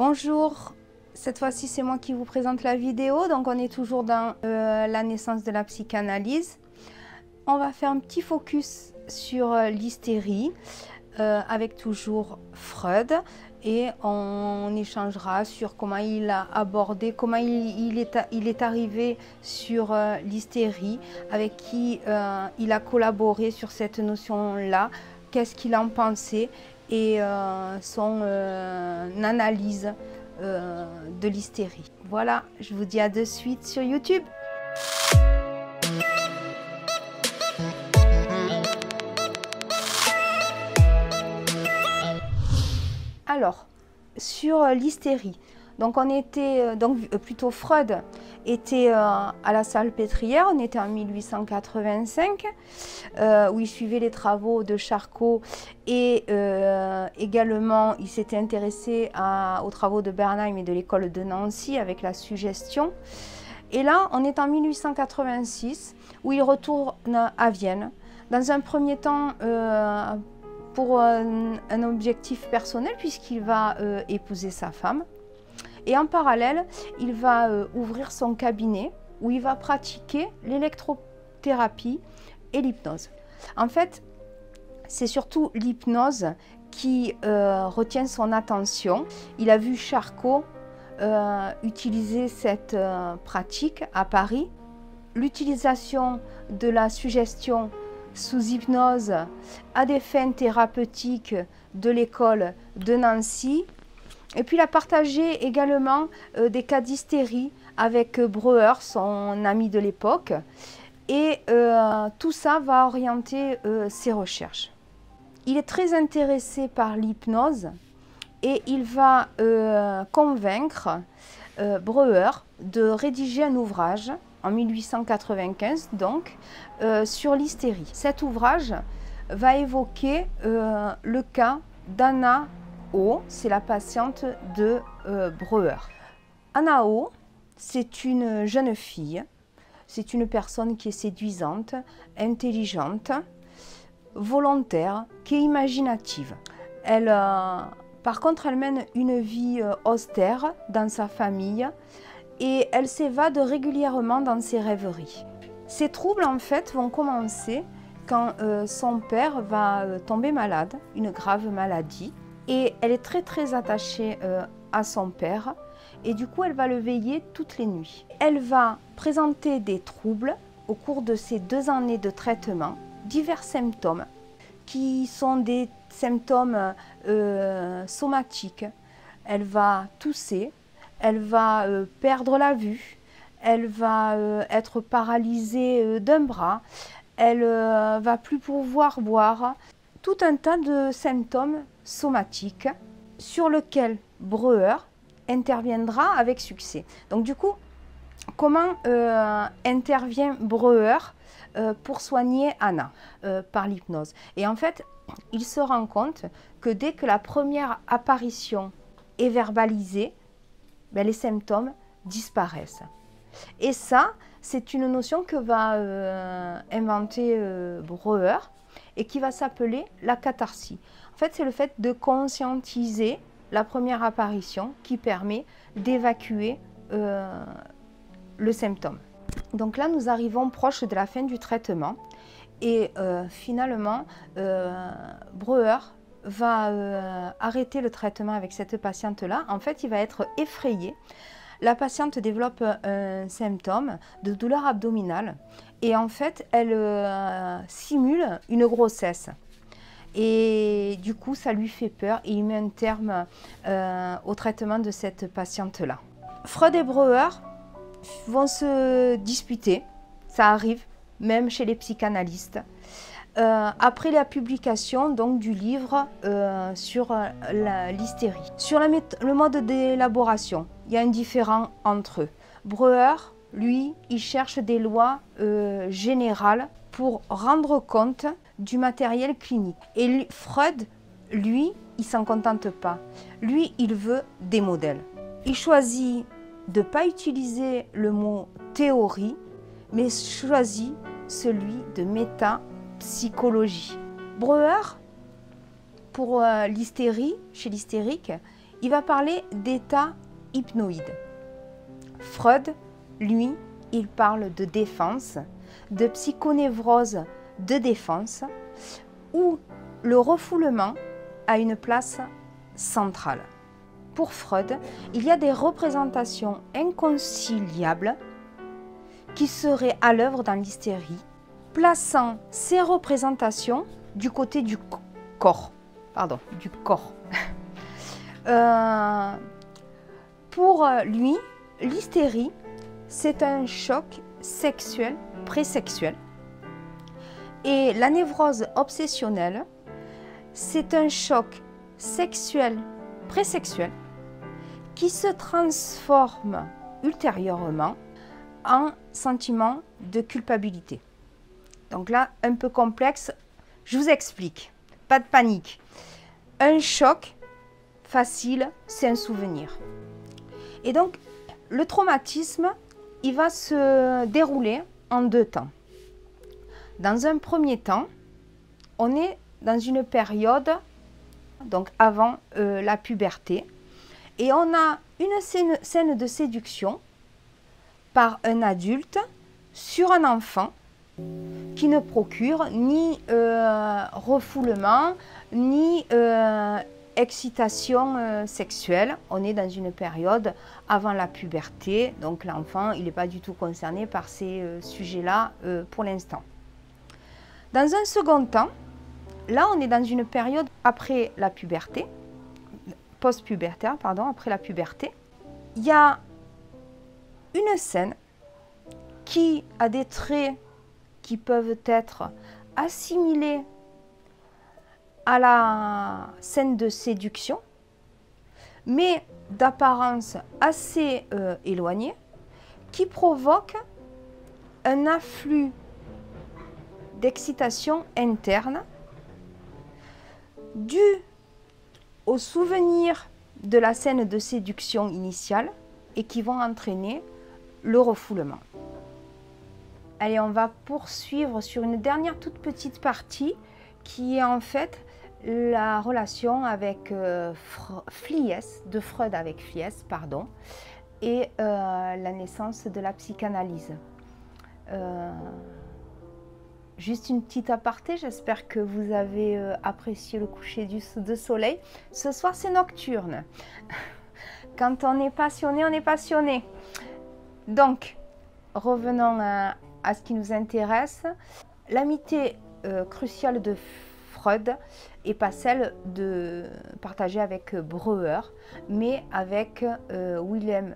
Bonjour, cette fois-ci c'est moi qui vous présente la vidéo, donc on est toujours dans la naissance de la psychanalyse. On va faire un petit focus sur l'hystérie avec toujours Freud et on échangera sur comment il a abordé, comment il est arrivé sur l'hystérie, avec qui il a collaboré sur cette notion-là, qu'est-ce qu'il en pensait et son analyse de l'hystérie. Voilà, je vous dis à de suite sur YouTube. Alors, sur l'hystérie, donc on était, plutôt Freud était à la Salpêtrière, on était en 1885, où il suivait les travaux de Charcot et également il s'était intéressé aux travaux de Bernheim et de l'école de Nancy avec la suggestion. Et là, on est en 1886, où il retourne à Vienne. Dans un premier temps, pour un objectif personnel, puisqu'il va épouser sa femme. Et en parallèle, il va ouvrir son cabinet où il va pratiquer l'électrothérapie et l'hypnose. En fait, c'est surtout l'hypnose qui retient son attention. Il a vu Charcot utiliser cette pratique à Paris. L'utilisation de la suggestion sous hypnose à des fins thérapeutiques de l'école de Nancy. Et puis il a partagé également des cas d'hystérie avec Breuer, son ami de l'époque. Et tout ça va orienter ses recherches. Il est très intéressé par l'hypnose et il va convaincre Breuer de rédiger un ouvrage en 1895 donc, sur l'hystérie. Cet ouvrage va évoquer le cas d'Anna O, c'est la patiente de Breuer. Anna O, c'est une jeune fille, c'est une personne qui est séduisante, intelligente, volontaire, qui est imaginative. Elle, par contre, elle mène une vie austère dans sa famille, et elle s'évade régulièrement dans ses rêveries. Ces troubles, en fait, vont commencer quand son père va tomber malade, une grave maladie, et elle est très attachée à son père, et du coup, elle va le veiller toutes les nuits. Elle va présenter des troubles au cours de ces 2 années de traitement, divers symptômes, qui sont des symptômes somatiques. Elle va tousser, elle va perdre la vue, elle va être paralysée d'un bras, elle va plus pouvoir boire. Tout un tas de symptômes somatiques sur lesquels Breuer interviendra avec succès. Donc du coup, comment intervient Breuer pour soigner Anna par l'hypnose? Et en fait, il se rend compte que dès que la première apparition est verbalisée, ben, les symptômes disparaissent. Et ça, c'est une notion que va inventer Breuer et qui va s'appeler la catharsis. En fait, c'est le fait de conscientiser la première apparition qui permet d'évacuer le symptôme. Donc là, nous arrivons proche de la fin du traitement et finalement, Breuer va arrêter le traitement avec cette patiente-là. En fait, il va être effrayé. La patiente développe un symptôme de douleur abdominale et en fait, elle simule une grossesse. Et du coup, ça lui fait peur et il met un terme au traitement de cette patiente-là. Freud et Breuer vont se disputer, ça arrive même chez les psychanalystes. Après la publication donc, du livre sur l'hystérie. Sur le mode d'élaboration, il y a un différent entre eux. Breuer, lui, il cherche des lois générales pour rendre compte du matériel clinique. Et Freud, lui, il s'en contente pas. Lui, il veut des modèles. Il choisit de ne pas utiliser le mot théorie, mais choisit celui de métapsychologie. Breuer, pour l'hystérie, chez l'hystérique, il va parler d'état hypnoïde. Freud, lui, il parle de défense, de psychonévrose de défense, où le refoulement a une place centrale. Pour Freud, il y a des représentations inconciliables qui seraient à l'œuvre dans l'hystérie, plaçant ces représentations du côté du corps. Pour lui, l'hystérie, c'est un choc sexuel, présexuel. Et la névrose obsessionnelle, c'est un choc sexuel, présexuel, qui se transforme ultérieurement en sentiment de culpabilité. Donc là, un peu complexe, je vous explique, pas de panique. Un choc facile, c'est un souvenir. Et donc, le traumatisme, il va se dérouler en 2 temps. Dans un premier temps, on est dans une période, donc avant la puberté, et on a une scène de séduction par un adulte sur un enfant qui ne procure ni refoulement, ni excitation sexuelle. On est dans une période avant la puberté, donc l'enfant, il n'est pas du tout concerné par ces sujets-là pour l'instant. Dans un second temps, là, on est dans une période après la puberté, post-pubertaire, pardon, après la puberté. Il y a une scène qui a des traits qui peuvent être assimilés à la scène de séduction, mais d'apparence assez éloignée, qui provoque un afflux d'excitation interne dû au souvenir de la scène de séduction initiale et qui vont entraîner le refoulement. Allez, on va poursuivre sur une dernière toute petite partie qui est en fait la relation avec Fliess, de Freud avec Fliess, pardon, et la naissance de la psychanalyse. Juste une petite aparté, j'espère que vous avez apprécié le coucher de soleil. Ce soir, c'est nocturne. Quand on est passionné, on est passionné. Donc, revenons à ce qui nous intéresse. L'amitié cruciale de Freud n'est pas celle partagée avec Breuer, mais avec Wilhelm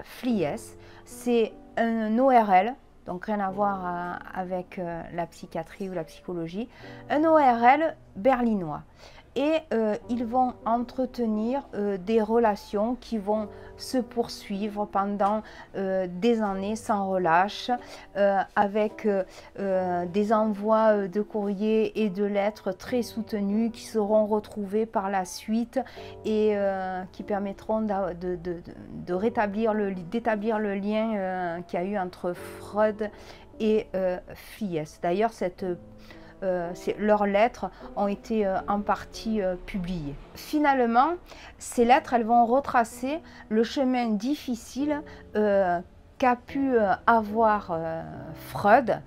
Fliess. C'est un ORL, donc rien à voir avec la psychiatrie ou la psychologie, un ORL berlinois. Et ils vont entretenir des relations qui vont se poursuivre pendant des années sans relâche, avec des envois de courriers et de lettres très soutenus qui seront retrouvés par la suite et qui permettront d'établir le lien qu'il y a eu entre Freud et Fliess. D'ailleurs, leurs lettres ont été en partie publiées. Finalement, ces lettres, elles vont retracer le chemin difficile qu'a pu avoir Freud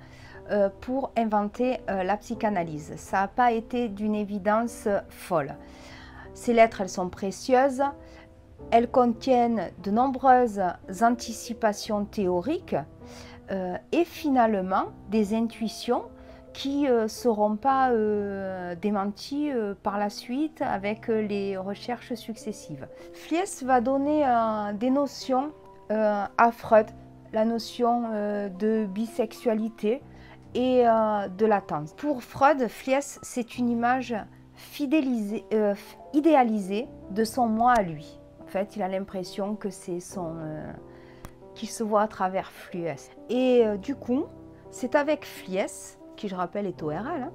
pour inventer la psychanalyse. Ça n'a pas été d'une évidence folle. Ces lettres, elles sont précieuses. Elles contiennent de nombreuses anticipations théoriques et finalement des intuitions qui ne seront pas démenties par la suite avec les recherches successives. Fliess va donner des notions à Freud, la notion de bisexualité et de latence. Pour Freud, Fliess, c'est une image idéalisée de son moi à lui. En fait, il a l'impression que c'est qu'il se voit à travers Fliess. Et du coup, c'est avec Fliess, qui je rappelle est ORL,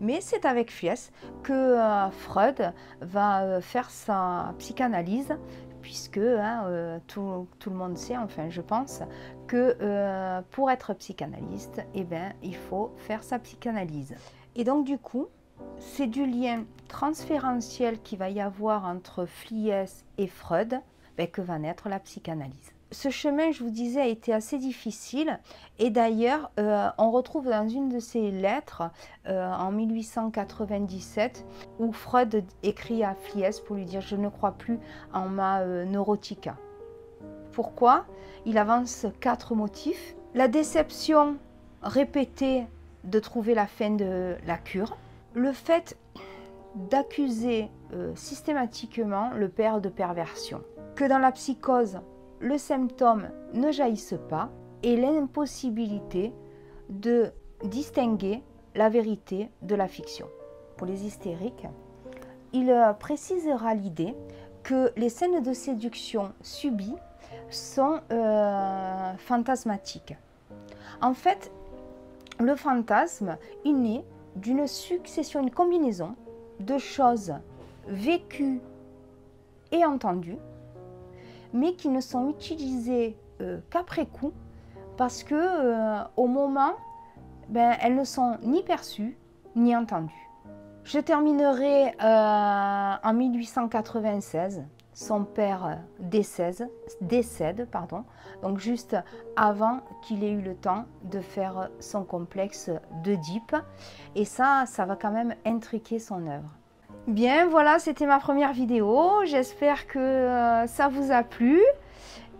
mais c'est avec Fliess que Freud va faire sa psychanalyse, puisque tout le monde sait, enfin je pense, que pour être psychanalyste, eh ben, il faut faire sa psychanalyse. Et donc du coup, c'est du lien transférentiel qu'il va y avoir entre Fliess et Freud que va naître la psychanalyse. Ce chemin, je vous disais, a été assez difficile et d'ailleurs, on retrouve dans une de ses lettres en 1897 où Freud écrit à Fliess pour lui dire « Je ne crois plus en ma neurotica ». Pourquoi? Il avance 4 motifs. La déception répétée de trouver la fin de la cure, le fait d'accuser systématiquement le père de perversion, que dans la psychose, le symptôme ne jaillisse pas et l'impossibilité de distinguer la vérité de la fiction. Pour les hystériques, il précisera l'idée que les scènes de séduction subies sont fantasmatiques. En fait, le fantasme est né d'une succession, une combinaison de choses vécues et entendues, mais qui ne sont utilisées qu'après coup, parce que au moment, elles ne sont ni perçues ni entendues. Je terminerai en 1896. Son père décède, donc juste avant qu'il ait eu le temps de faire son complexe d'Oedipe. Et ça va quand même intriquer son œuvre. Bien, voilà, c'était ma première vidéo. J'espère que ça vous a plu.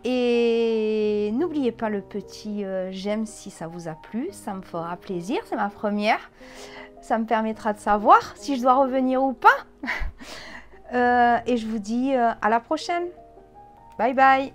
Et n'oubliez pas le petit j'aime si ça vous a plu. Ça me fera plaisir, c'est ma première. Ça me permettra de savoir si je dois revenir ou pas. Et je vous dis à la prochaine. Bye bye.